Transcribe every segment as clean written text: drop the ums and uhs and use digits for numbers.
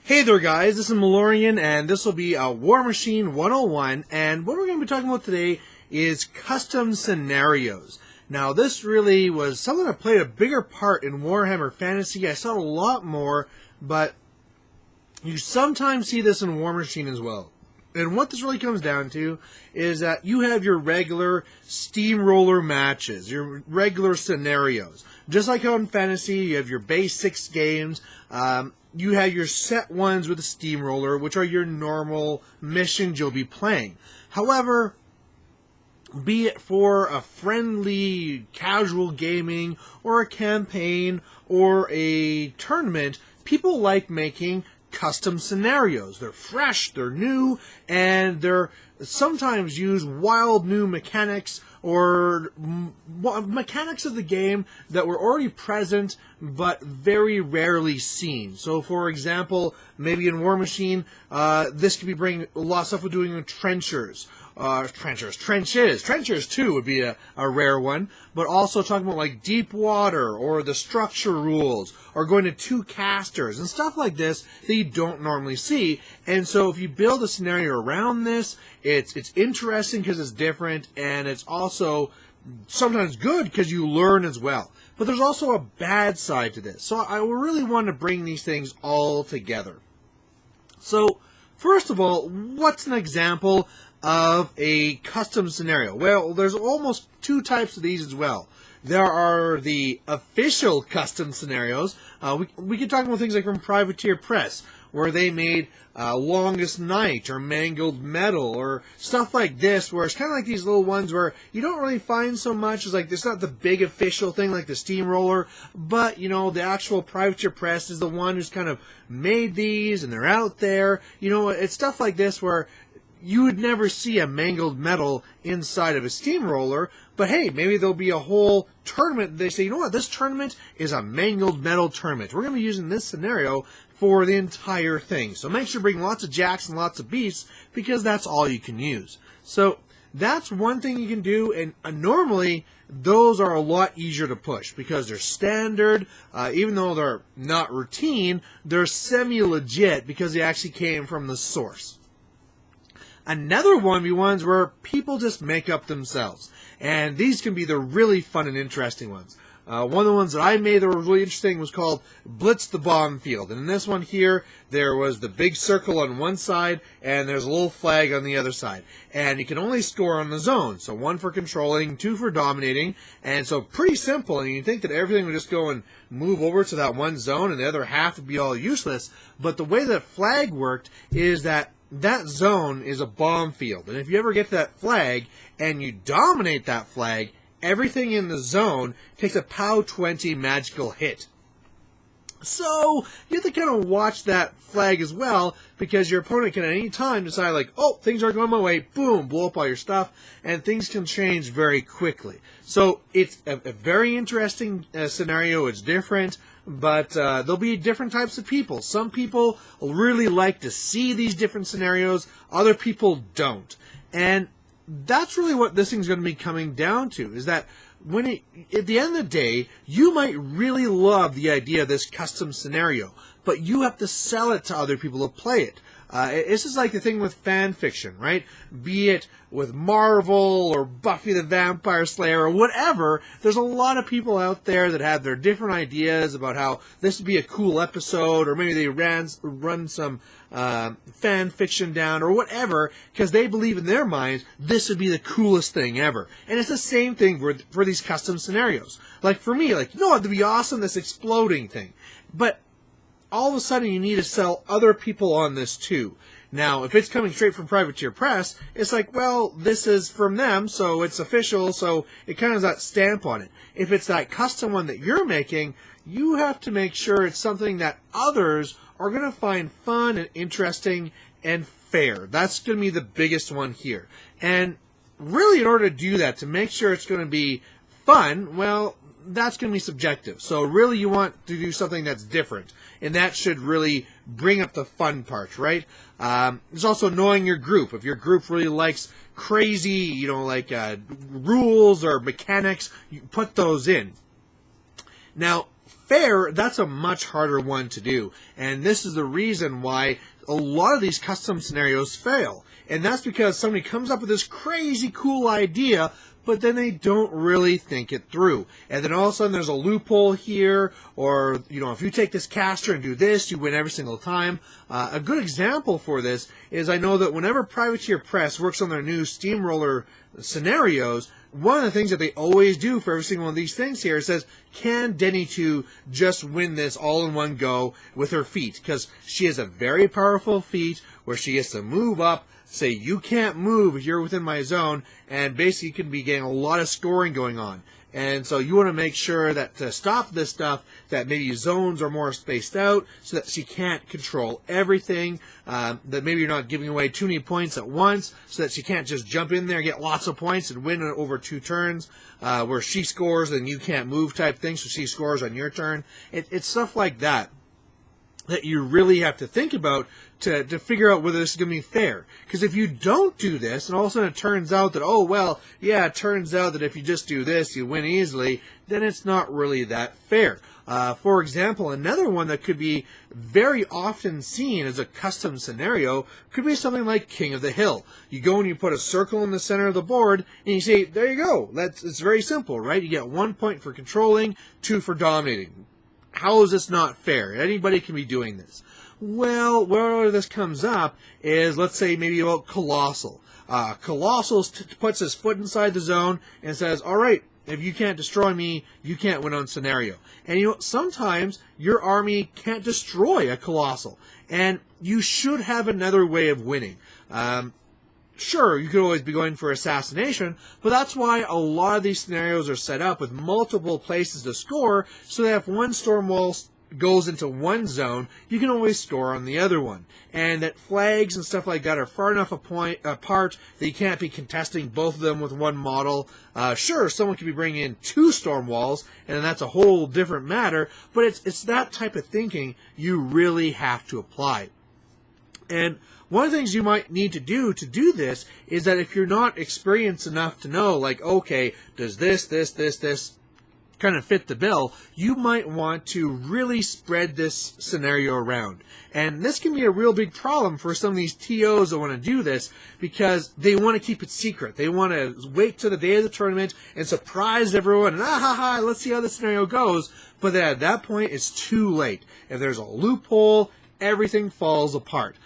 Hey there guys, this is Malorian and this will be a Warmachine 101, and what we're going to be talking about today is custom scenarios. Now this really was something that played a bigger part in Warhammer Fantasy. I saw it a lot more, but you sometimes see this in Warmachine as well. And what this really comes down to is that you have your regular steamroller matches, your regular scenarios. Just like how in Fantasy, you have your base 6 games. You have your set ones with a steamroller, which are your normal missions you'll be playing. However, be it for a friendly, casual gaming, or a campaign, or a tournament, people like making custom scenarios. They're fresh, they're new, and they're sometimes use wild new mechanics or mechanics of the game that were already present but very rarely seen. So for example, maybe in Warmachine, this could be bringing a lot of stuff with doing with trenchers. Trenches too would be a rare one, but also talking about like deep water or the structure rules or going to 2 casters and stuff like this that you don't normally see. And so if you build a scenario around this, it's interesting because it's different, and it's also sometimes good because you learn as well. But there's also a bad side to this. So I really want to bring these things all together. So first of all, what's an example of a custom scenario? Well, there's almost 2 types of these as well. There are the official custom scenarios. We could talk about things like from Privateer Press, where they made Longest Night or Mangled Metal or stuff like this, where it's kind of like these little ones where you don't really find so much. It's like it's not the big official thing like the Steamroller, but you know, the actual Privateer Press is the one who's kind of made these, and they're out there. You know, it's stuff like this where you would never see a Mangled Metal inside of a steamroller, but hey, maybe there'll be a whole tournament. They say, you know what, this tournament is a Mangled Metal tournament. We're going to be using this scenario for the entire thing. So make sure to bring lots of jacks and lots of beasts, because that's all you can use. So that's one thing you can do, and normally those are a lot easier to push because they're standard. Even though they're not routine, they're semi-legit because they actually came from the source. Another one would be ones where people just make up themselves. And these can be the really fun and interesting ones. One of the ones that I made that were really interesting was called Blitz the Bomb Field. And in this one here, there was the big circle on one side, and there's a little flag on the other side. And you can only score on the zone. So 1 for controlling, 2 for dominating. And so pretty simple. And you'd think that everything would just go and move over to that one zone, and the other half would be all useless. But the way that flag worked is that zone is a bomb field, and if you ever get to that flag and you dominate that flag, everything in the zone takes a POW 20 magical hit. So you have to kind of watch that flag as well, because your opponent can at any time decide like, oh, things aren't going my way, boom, blow up all your stuff, and things can change very quickly. So it's a very interesting scenario. It's different, but there'll be different types of people. Some people really like to see these different scenarios. Other people don't. And that's really what this thing's going to be coming down to, is that at the end of the day, you might really love the idea of this custom scenario, but you have to sell it to other people to play it. This is like the thing with fan fiction, right? Be it with Marvel or Buffy the Vampire Slayer or whatever, there's a lot of people out there that have their different ideas about how this would be a cool episode, or maybe they run some fan fiction down or whatever, because they believe in their minds this would be the coolest thing ever. And it's the same thing for these custom scenarios. Like for me, like, no, it'd be awesome, this exploding thing. But all of a sudden you need to sell other people on this too. Now, if it's coming straight from Privateer Press, it's like, well, this is from them, so it's official, so it kind of has that stamp on it. If it's that custom one that you're making, you have to make sure it's something that others are going to find fun and interesting and fair. That's going to be the biggest one here. And really, in order to do that, to make sure it's going to be fun, well, that's going to be subjective. So really you want to do something that's different, and that should really bring up the fun part, right? There's also knowing your group. If your group really likes crazy, rules or mechanics, you put those in. Now, fair, that's a much harder one to do. And this is the reason why a lot of these custom scenarios fail. And that's because somebody comes up with this crazy cool idea, but then they don't really think it through. And then all of a sudden there's a loophole here, or, if you take this caster and do this, you win every single time. A good example for this is I know that whenever Privateer Press works on their new Steamroller scenarios, one of the things that they always do for every single one of these things here says, can Denny 2 just win this all in one go with her feat? Because she has a very powerful feat where she has to move up, say, you can't move if you're within my zone, and basically you can be getting a lot of scoring going on. And so you want to make sure that to stop this stuff, that maybe zones are more spaced out so that she can't control everything, that maybe you're not giving away too many points at once so that she can't just jump in there, get lots of points, and win over 2 turns, where she scores and you can't move type thing, so she scores on your turn. It's stuff like that you really have to think about to figure out whether this is going to be fair. Because if you don't do this, and all of a sudden it turns out that, it turns out that if you just do this, you win easily, then it's not really that fair. For example, another one that could be very often seen as a custom scenario could be something like King of the Hill. You go and you put a circle in the center of the board, and you say, there you go. It's very simple, right? You get 1 point for controlling, 2 for dominating. How is this not fair? Anybody can be doing this. Well, where this comes up is, let's say, maybe about Colossal. Colossal puts his foot inside the zone and says, all right, if you can't destroy me, you can't win on scenario. And sometimes your army can't destroy a Colossal. And you should have another way of winning. Sure, you could always be going for assassination, but that's why a lot of these scenarios are set up with multiple places to score, so that if one storm wall goes into one zone, you can always score on the other one. And that flags and stuff like that are far enough apart that you can't be contesting both of them with one model. Sure, someone could be bringing in 2 storm walls, and then that's a whole different matter, but it's that type of thinking you really have to apply. And one of the things you might need to do this is that if you're not experienced enough to know, like, okay, does this kind of fit the bill, you might want to really spread this scenario around. And this can be a real big problem for some of these TOs that want to do this, because they want to keep it secret. They want to wait till the day of the tournament and surprise everyone, and let's see how the scenario goes. But then at that point, it's too late. If there's a loophole, everything falls apart.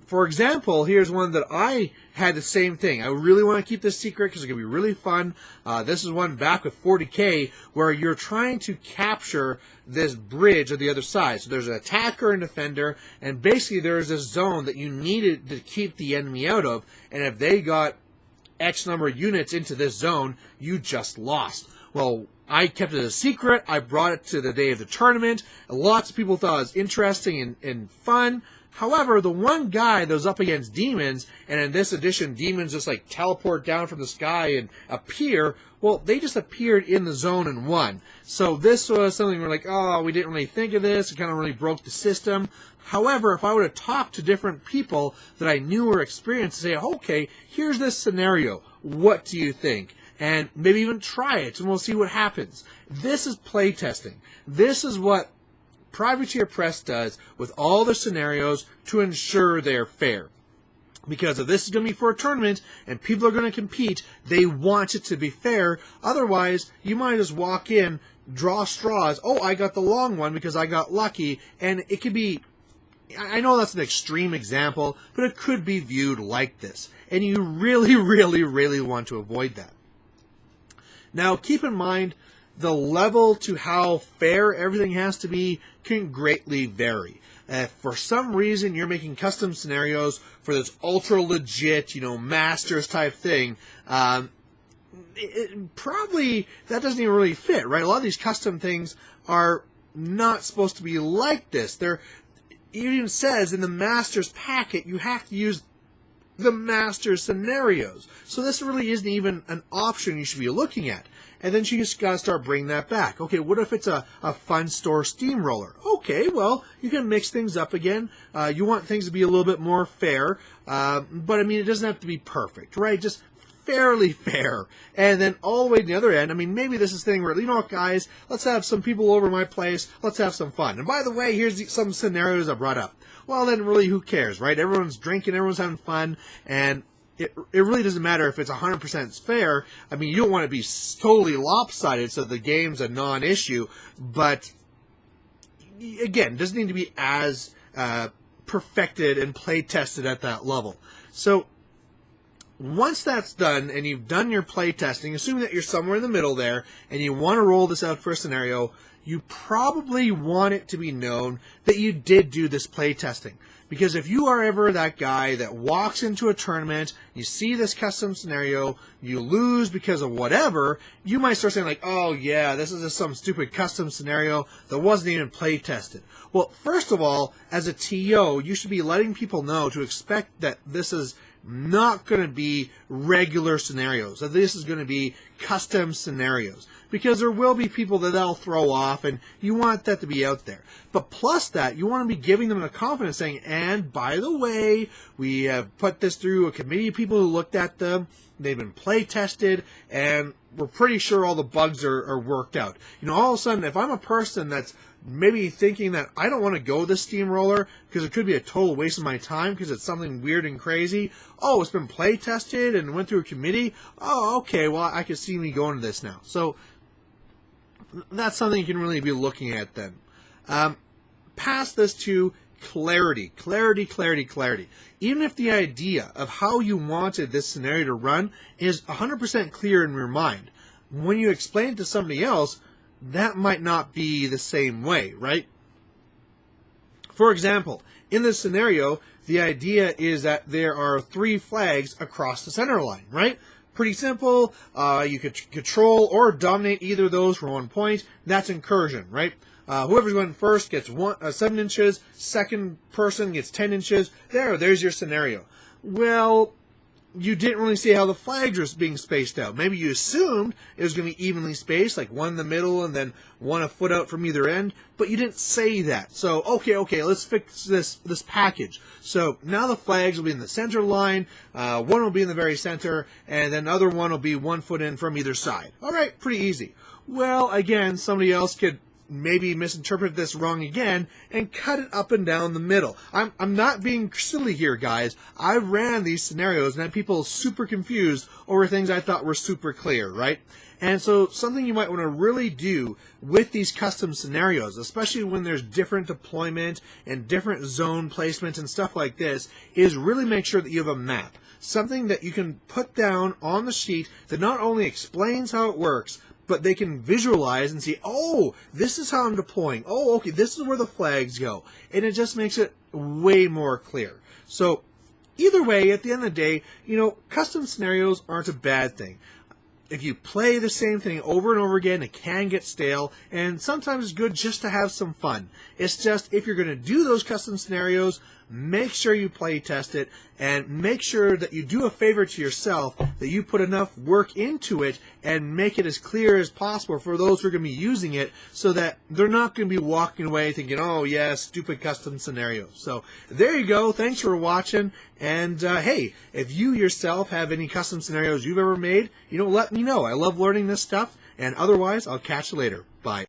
For example, here's one that I had the same thing. I really want to keep this secret because it's going to be really fun. This is one back with 40K where you're trying to capture this bridge on the other side. So there's an attacker and defender, and basically there's this zone that you needed to keep the enemy out of, and if they got X number of units into this zone, you just lost. Well, I kept it a secret. I brought it to the day of the tournament. Lots of people thought it was interesting and fun. However, the one guy that was up against demons, and in this edition, demons just like teleport down from the sky and appear, well, they just appeared in the zone and won. So this was something we're like, oh, we didn't really think of this. It kind of really broke the system. However, if I would have talked to different people that I knew were experienced and say, okay, here's this scenario. What do you think? And maybe even try it, and we'll see what happens. This is playtesting. This is what Privateer Press does with all the scenarios to ensure they're fair. Because if this is going to be for a tournament and people are going to compete, they want it to be fair. Otherwise, you might just walk in, draw straws. Oh, I got the long one because I got lucky. And it could be, I know that's an extreme example, but it could be viewed like this. And you really, really, really want to avoid that. Now, keep in mind, the level to how fair everything has to be can greatly vary. If for some reason you're making custom scenarios for this ultra legit, masters type thing, probably that doesn't even really fit, right? A lot of these custom things are not supposed to be like this. It even says in the masters packet you have to use the master scenarios. So this really isn't even an option you should be looking at. And then you just got to start bringing that back. Okay, what if it's a fun store steamroller? Okay, well, you can mix things up again. You want things to be a little bit more fair. But, I mean, it doesn't have to be perfect, right? Just fairly fair. And then all the way to the other end, I mean, maybe this is the thing where, you know what, guys, let's have some people over my place, let's have some fun. And by the way, here's some scenarios I brought up. Well, then really, who cares, right? Everyone's drinking, everyone's having fun, and it really doesn't matter if it's 100% fair. I mean, you don't want to be totally lopsided so the game's a non-issue, but again, it doesn't need to be as perfected and play-tested at that level. So once that's done and you've done your play testing, assuming that you're somewhere in the middle there and you want to roll this out for a scenario, you probably want it to be known that you did do this play testing. Because if you are ever that guy that walks into a tournament, you see this custom scenario, you lose because of whatever, you might start saying like, oh yeah, this is just some stupid custom scenario that wasn't even play tested. Well, first of all, as a TO, you should be letting people know to expect that this is not going to be regular scenarios, that this is going to be custom scenarios, because there will be people that they'll throw off, and you want that to be out there. But plus that, you want to be giving them the confidence saying, and by the way, we have put this through a committee of people who looked at them, they've been play tested, and we're pretty sure all the bugs are worked out. You know, all of a sudden, if I'm a person that's maybe thinking that I don't want to go this steamroller because it could be a total waste of my time because it's something weird and crazy. Oh, it's been play tested and went through a committee. Oh, okay, well, I could see me going to this now. So that's something you can really be looking at then. Pass this to clarity. Clarity. Even if the idea of how you wanted this scenario to run is 100% clear in your mind, when you explain it to somebody else, that might not be the same way, right? For example, in this scenario, the idea is that there are 3 flags across the center line, right? Pretty simple. You could control or dominate either of those for 1 point. That's incursion, right? Whoever's going first gets 7 inches. Second person gets 10 inches. There's your scenario. Well, you didn't really see how the flags were being spaced out. Maybe you assumed it was going to be evenly spaced, like one in the middle and then one a foot out from either end, but you didn't say that. So, okay, let's fix this package. So now the flags will be in the center line, one will be in the very center, and then the other one will be 1 foot in from either side. All right, pretty easy. Well, again, somebody else could maybe misinterpret this wrong again and cut it up and down the middle. I'm not being silly here, guys. I ran these scenarios and had people super confused over things I thought were super clear, right? And so something you might want to really do with these custom scenarios, especially when there's different deployment and different zone placement and stuff like this, is really make sure that you have a map. Something that you can put down on the sheet that not only explains how it works, but they can visualize and see, oh, this is how I'm deploying. Oh, okay, this is where the flags go. And it just makes it way more clear. So either way, at the end of the day, you know, custom scenarios aren't a bad thing. If you play the same thing over and over again, it can get stale, and sometimes it's good just to have some fun. It's just, if you're going to do those custom scenarios, make sure you play test it, and make sure that you do a favor to yourself, that you put enough work into it, and make it as clear as possible for those who are going to be using it, so that they're not going to be walking away thinking, oh yeah, stupid custom scenarios. So there you go. Thanks for watching. And hey, if you yourself have any custom scenarios you've ever made, you know, let me know. I love learning this stuff. And otherwise, I'll catch you later. Bye.